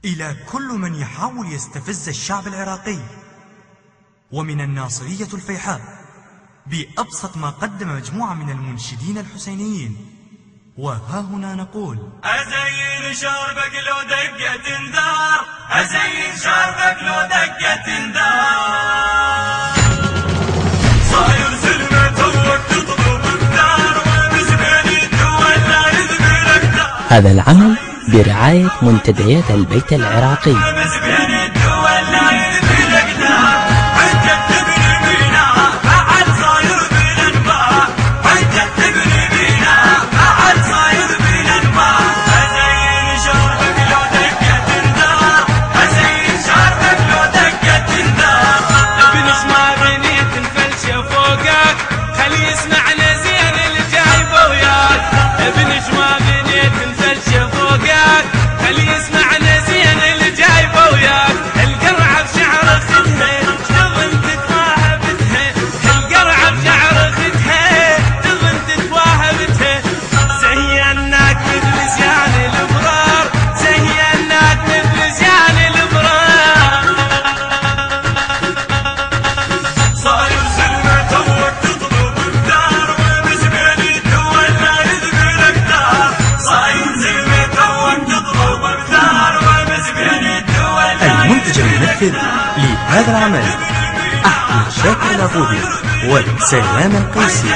إلى كل من يحاول يستفز الشعب العراقي ومن الناصرية الفيحاء بأبسط ما قدم مجموعة من المنشدين الحسينيين، وها هنا نقول: أزين شربك لو دقت انذار، أزين شربك لو دقت انذار، صاير سلمة توك تطلب الثار، ومزبني تولى يذبل أكثر. هذا العمل برعاية منتديات البيت العراقي. المنتج الممثل لهذا العمل أحمد شاكر العبودي وسلام القيسي.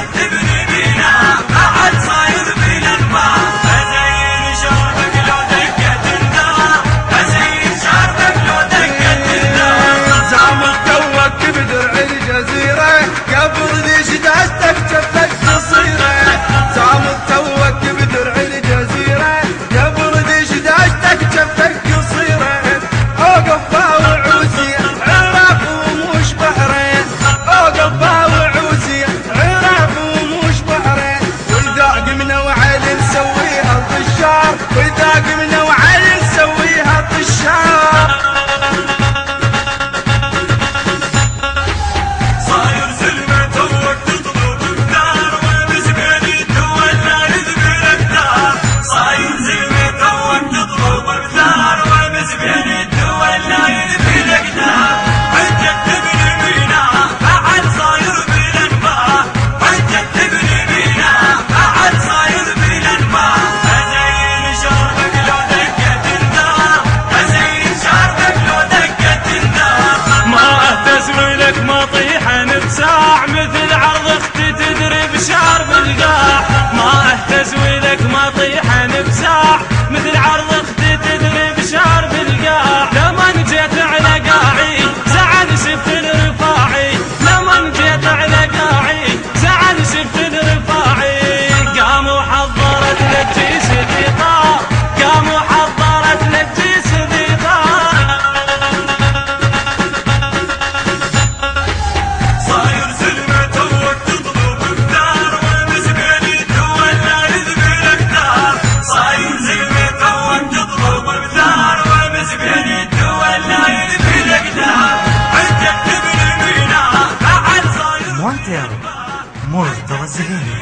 مرتضى الزهيري.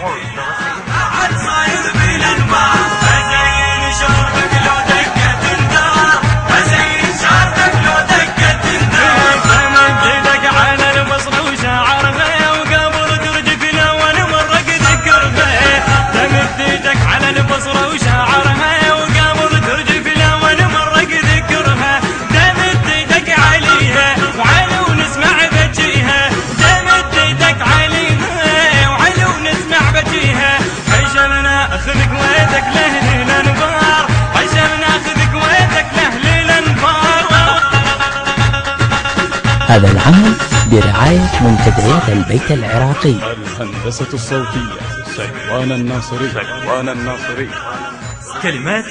هذا العمل برعاية منتديات البيت العراقي. الهندسة الصوتية سلوان الناصري. كلمات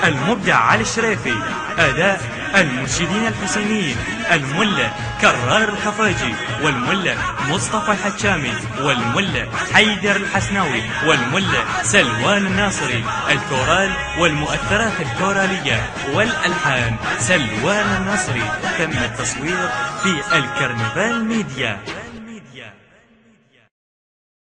المبدع علي الشريفي. أداء المرشدين الحسينيين الملا كرار الخفاجي، والملا مصطفى الحجامي، والملا حيدر الحسناوي، والملا سلوان الناصري. الكورال والمؤثرات الكورالية والألحان سلوان الناصري. تم التصوير في الكرنفال ميديا.